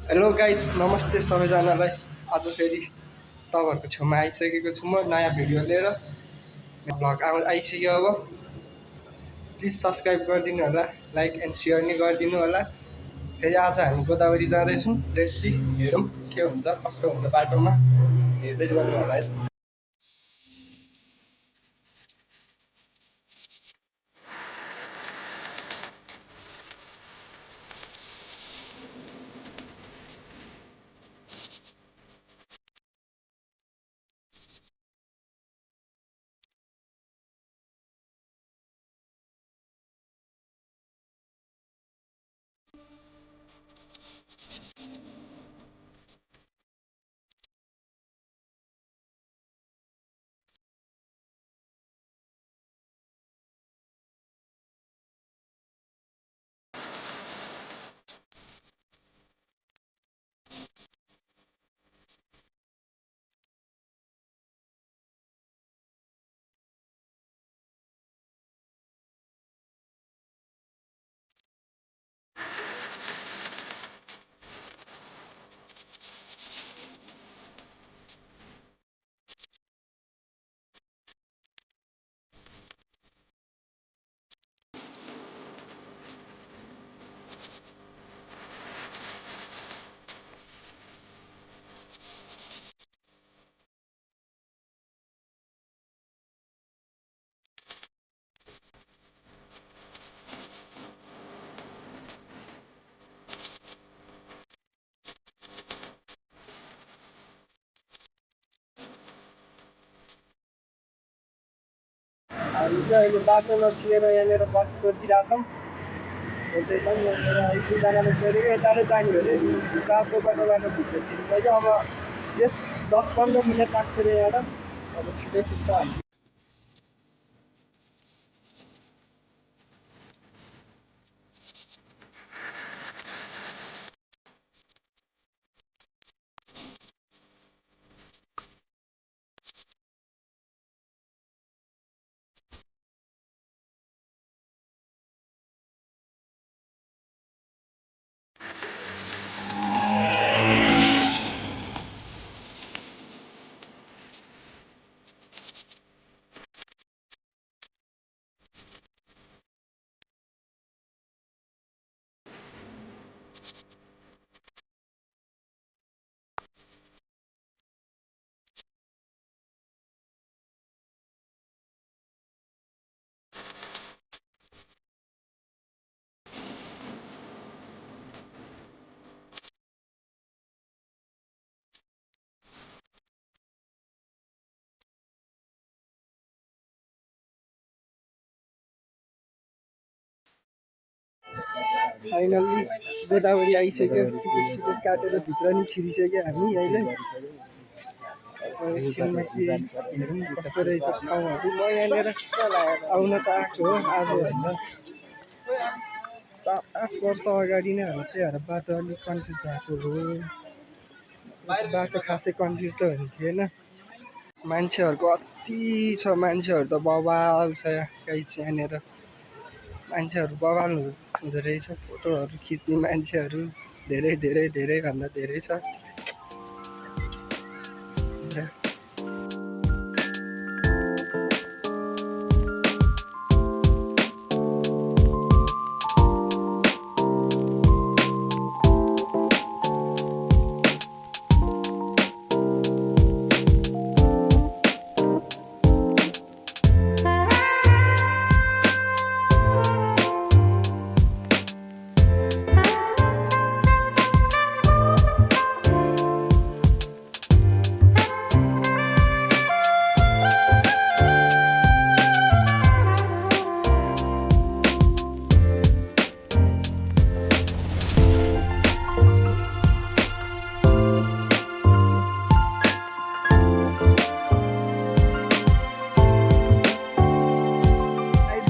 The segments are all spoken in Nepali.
हेलो गाइस, नमस्ते सबैजनालाई। आज फेरि तपाईँहरूको छेउमा आइसकेको छु म नयाँ भिडियो लिएर। भ्लग आइसक्यो। अब प्लिज सब्सक्राइब गरिदिनु होला, लाइक एन्ड सेयर नि गरिदिनु होला। फेरि आज हामी गोदावरी जाँदैछौँ। लेट्स सी, हेरौँ के हुन्छ कस्तो हुन्छ बाटोमा, हेर्दै गर्नु होला है। हामी चाहिँ अहिले बाटोमा छिरेर यहाँनिर बस सोधिरहेछौँ। दुईजनाले सोधेको यताले जाने भने हिसाबको बाटोबाट भित्र छिर्दैछ। अब यस 10-15 मिनट लाग्छ अरे यहाँबाट। अब छिटै पुग्छ। फाइनल्ली गोदावरी आइसक्यो। टिकट सिकट काटेर भित्र नि छिरिसक्यो हामी अहिले। एकछिनमा के हेरौँ कस्तो रहेछ ठाउँहरू। म यहाँनिर आउन त आएको हो आज होइन, 7-8 वर्ष अगाडि नै हो। त्यही भएर बाटो अलिक कन्फ्युज भएको हो। बाटो खासै कन्फ्युज त थिएन। मान्छेहरूको अति छ, मान्छेहरू त बवाल छ यहाँनिर। मान्छेहरू बवाल हुँदो रहेछ। फोटोहरू खिच्ने मान्छेहरू धेरै धेरै धेरै भन्दा धेरै छ।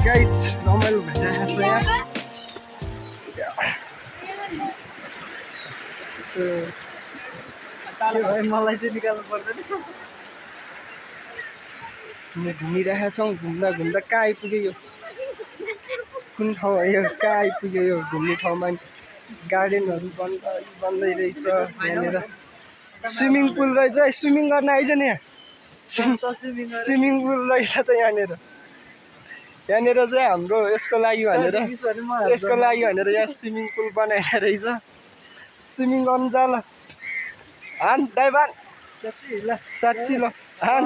गाइस रमाइलो भइरहेको छ यहाँ। मलाई चाहिँ निकाल्नु पर्दैन। घुमिरहेका छौँ। घुम्दा घुम्दा कहाँ आइपुग्यो यो? कुन ठाउँ हो यो? कहाँ आइपुग्यो यो घुम्ने ठाउँमा? गार्डनहरू बन्दै रहेछ यहाँनिर स्विमिङ पुल रहेछ स्विमिङ गर्न आइज नि यहाँ स्विमिङ पुल रहेछ त यहाँनिर चाहिँ हाम्रो यसको लागि भनेर यहाँ स्विमिङ पुल बनाएर रहेछ स्विमिङ गर्नु जा ल हान ड्राइभर साँच्ची ल हान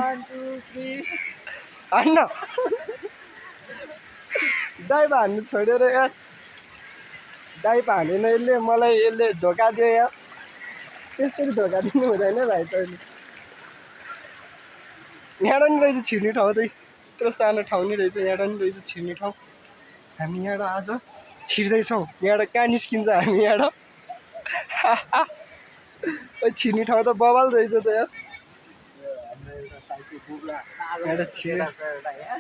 हान्न डाइभ हान्नु छोडेर यार डाइभ हानेन यसले मलाई यसले धोका दियो यार त्यसरी धोका दिनु हुँदैन भाइ तैँले यहाँबाट नि रहेछ छिर्ने ठाउँ त यत्रो सानो ठाउँ नि रहेछ यहाँबाट नि रहेछ छिर्ने ठाउँ हामी यहाँबाट आज छिर्दैछौँ यहाँबाट कहाँ निस्किन्छ हामी यहाँबाट छिर्ने ठाउँ त बवाल रहेछ त यार यहाँबाट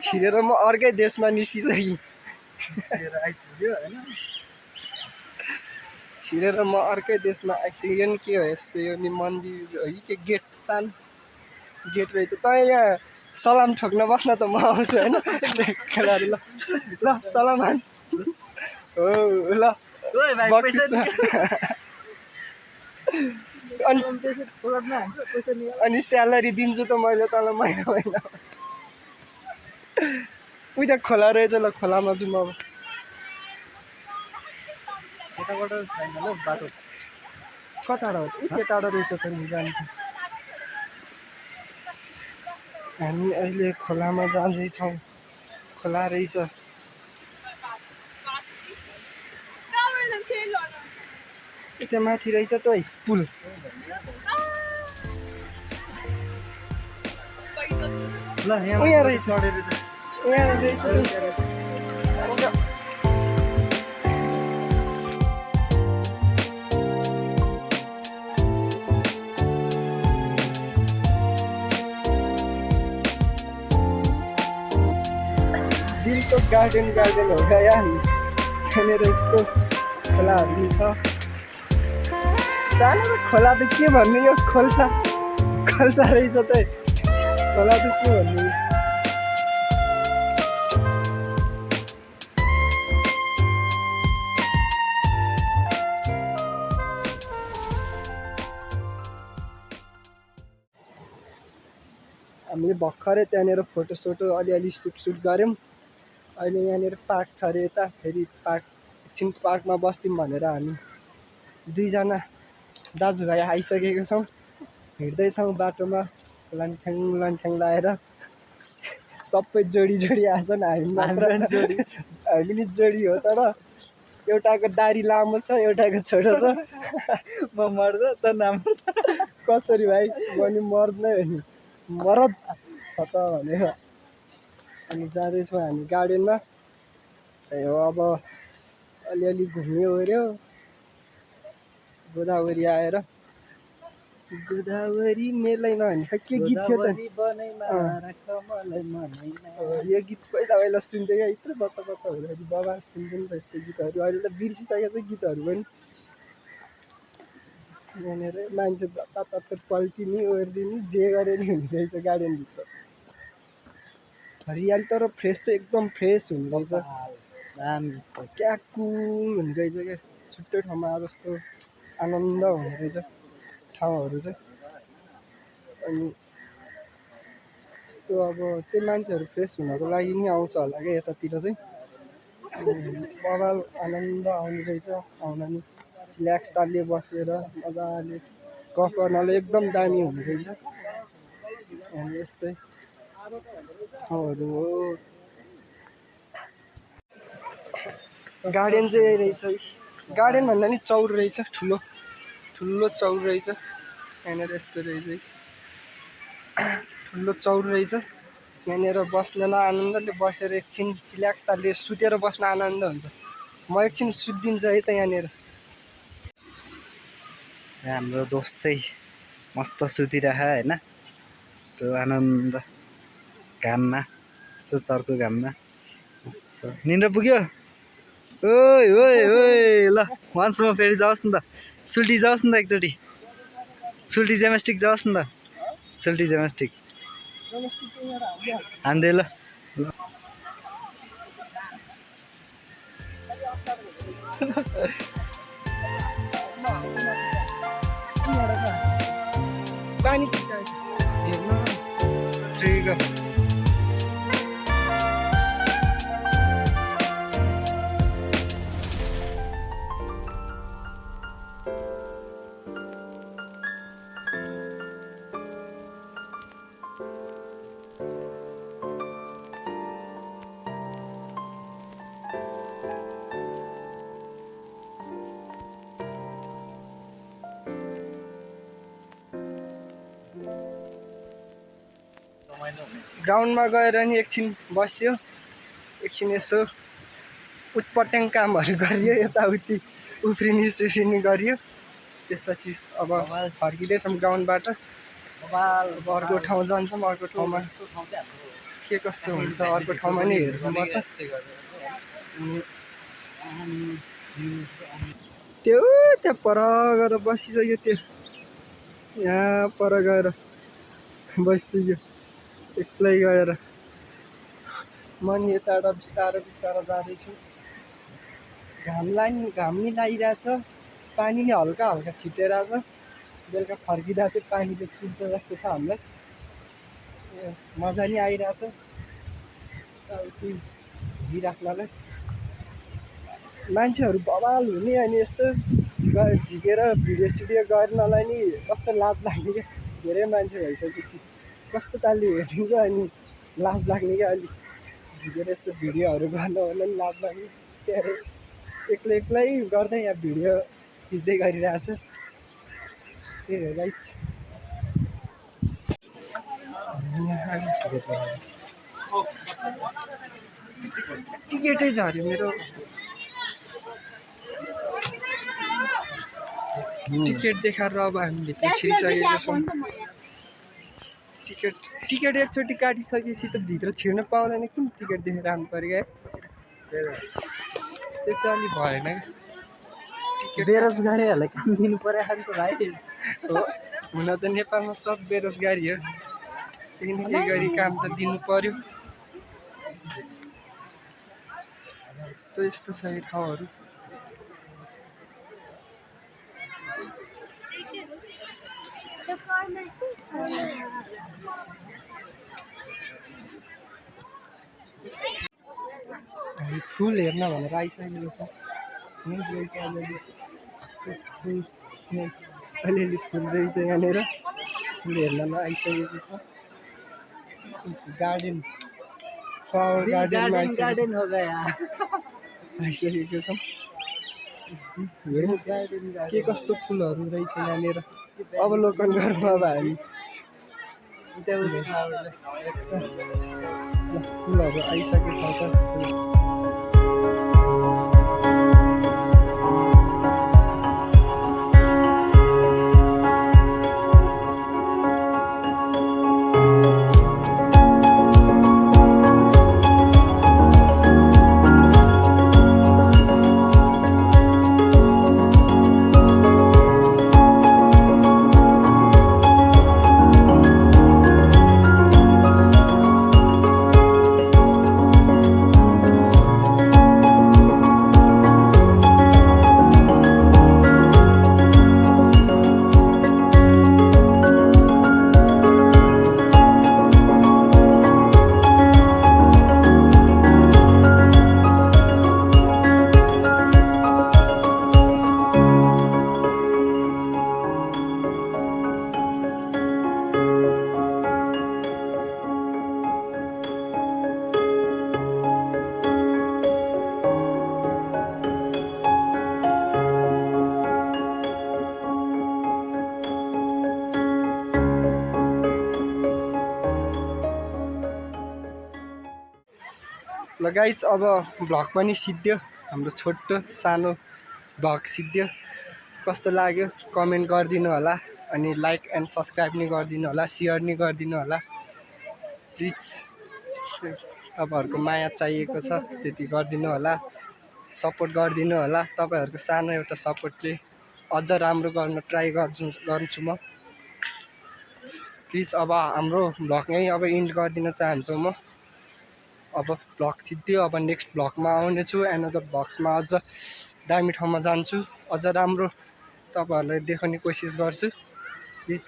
छिरेर म अर्कै देशमा निस्किसकेँ छिरेर म अर्कै देशमा आइसकेँ के हो यस्तो यो नि मन्दिर हो कि के गेट सानो गेट रहेछ त यहाँ सलाम ठोक्न बस्न त म आउँछु होइन खेलाहरू ल ल सलाम हान हो ल अनि स्यालेरी दिन्छु त मैले तँलाई महिना महिना उता खोला रहेछ ल खोलामा जाउँ अब यताबाट छैन ल बाटो टाढा हो यति टाढो रहेछ त नि जानु हामी अहिले खोलामा जाँदैछौँ खोला रहेछ त्यहाँ माथि रहेछ त है पुल ल यहाँ रहेछ यहाँ रहेछ दिलको गार्डन हो क्या यहाँनिर यस्तो खोलाहरू छ सानो खोला त के भन्नु यो खोल्सा रहेछ त खोला त के भन्नु हामीले भर्खरै त्यहाँनिर फोटोसोटो अलिअलि सुट गऱ्यौँ अहिले यहाँनिर पार्क छ अरे यता फेरि पार्क एकछिन पार्कमा बस्यौँ भनेर हामी दुईजना दाजुभाइ आइसकेको छौँ हिँड्दैछौँ बाटोमा लान्थ्याङ लाएर सबै जोडी आछन् हामी नि जोडी हो तर एउटाको दारी लामो छ एउटाको छोटो छ म मर्दा त नमर्दा कसरी भाइ म नि मर्दै हो नि मरद छ त भनेर अनि जाँदैछौँ हामी गार्डनमा हो अब अलिअलि घुम्यो ओऱ्यो गोदावरी आएर गोदावरी मेलैमा भन्ने खै के गीत थियो त यो गीत पहिला सुन्थ्यो क्या यत्रो बच्चा हुँदाखेरि बाबा सुन्थ्यो नि त यस्तो गीतहरू अहिले त बिर्सिसकेको छ गीतहरू पनि यहाँनिर मान्छे जताततै पल्टिने ओर्दिने जे गरे नि हुने रहेछ गार्डनभित्र हरियाली तर फ्रेस चाहिँ एकदम फ्रेस हुने रहेछ क्या कुल हुने रहेछ क्या छुट्टै ठाउँमा जस्तो आनन्द हुने रहेछ ठाउँहरू चाहिँ अनि त्यो अब त्यो मान्छेहरू फ्रेस हुनको लागि नि आउँछ होला क्या यतातिर चाहिँ बवाल आनन्द आउने रहेछ आउन नि रिल्याक्स तालले बसेर मजाले गफ गर्नलाई एकदम दामी हुने रहेछ अनि यस्तै ठाउँहरू हो गार्डन चाहिँ रहेछ गार्डन भन्दा नि चौर रहेछ ठुलो चौर रहेछ यहाँनिर यस्तो रहेछ ठुलो चौर रहेछ यहाँनिर बस्नलाई आनन्दले बसेर एकछिन रिल्याक्स तालले सुतेर बस्न आनन्द हुन्छ म एकछिन सुत्दिन्छु है त यहाँनिर हाम्रो दोस्त चाहिँ मस्त सुतिरह होइन त्यो आनन्द घाममा यस्तो चर्को घाममा निन्द्रा पुग्यो ओइ ल वान्स म फेरि जाओस् न त सुल्टी जाओस् न त एकचोटि सुल्टी जेमेस्टिक जाओस् न त सुल्टी जेमेस्टिक हान्दै ल पानी हेर्नु ठिक ग्राउन्डमा गएर नि एकछिन बस्यो एकछिन यसो उटपट्याङ कामहरू गरियो यताउति उफ्रिनी सुफ्रिनी गरियो त्यसपछि अब फर्किँदैछौँ ग्राउन्डबाट अब अर्को ठाउँ जान्छौँ अर्को ठाउँमा के कस्तो हुन्छ अर्को ठाउँमा नि हेर्नुपर्छ त्यो त्यहाँ पर गएर बसिसक्यो त्यो यहाँ पर गएर बसिसक्यो एक्लै गएर म नि यताबाट बिस्तारो बिस्तारो जाँदैछु घाम नि लागिरहेछ पानी नि हल्का हल्का छिटेरहेछ बेलुका फर्किँदा चाहिँ पानीले चुल्छ जस्तो छ हामीलाई मजा नि आइरहेछ हिँडिराख्नलाई मान्छेहरू बवाल हुने अनि यस्तो झिकेर भिडियो सिडियो गर्नलाई नि कस्तो लाज लाग्ने क्या धेरै मान्छे भइसकेपछि कस्तो तालले हेरिदिन्छ अनि लाज लाग्ने क्या अलिक झिकेर यस्तो भिडियोहरू गर्न पनि लाज लाग्ने के अरे एक्लै एक्लै गर्दै यहाँ भिडियो खिच्दै गरिरहेछ त्यही हो गाइस टिकटै झऱ्यो मेरो टिकट देखाएर अब हामी भित्र छिरिसकेको छौँ टिकट एकचोटि काटिसकेपछि त भित्र छिर्न पाउँदैन किन टिकट देखेर आउनु पऱ्यो क्या त्यो चाहिँ अलिक भएन क्या बेरोजगारीहरूलाई काम दिनु पर्यो खालको भाइ हो हुन त नेपालमा सब बेरोजगारी हो केही न केही गरी काम त दिनु पर्यो यस्तो छ यो ठाउँहरू फुल हेर्न भनेर आइसकेको छ अलिअलि फुल रहेछ यहाँनिर फुल हेर्नलाई आइसकेको छ गार्डन फ्लावर गार्डन आइसकेको छ हेरौँ के कस्तो फुलहरू रहेछ यहाँनिर अवलोकन गरौँ अब हामी फुलहरू आइसकेको छ त ल गाइज अब भ्लग पनि सिद्धियो हाम्रो छोटो सानो भ्लग सिद्धियो कस्तो लाग्यो कमेन्ट गरिदिनु होला अनि लाइक एन्ड सब्सक्राइब नि गरिदिनु होला सेयर नि गरिदिनु होला प्लिज तपाईँहरूको माया चाहिएको छ त्यति गरिदिनु होला सपोर्ट गरिदिनु होला तपाईँहरूको सानो एउटा सपोर्टले अझ राम्रो गर्न ट्राई गर्छु म प्लिज अब हाम्रो भ्लग यहीँ अब इन्ड गरिदिन चाहन्छु म अब भ्लग सिद्धियो अब नेक्स्ट भ्लगमा आउनेछु एनदर भ्लग्समा अझ दामी ठाउँमा जान्छु अझ राम्रो तपाईँहरूलाई देखाउने कोसिस गर्छु प्लिज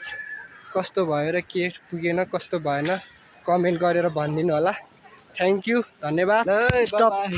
कस्तो भयो र के पुगेन कस्तो भएन कमेन्ट गरेर भनिदिनु होला थ्याङ्क यू धन्यवाद स्टप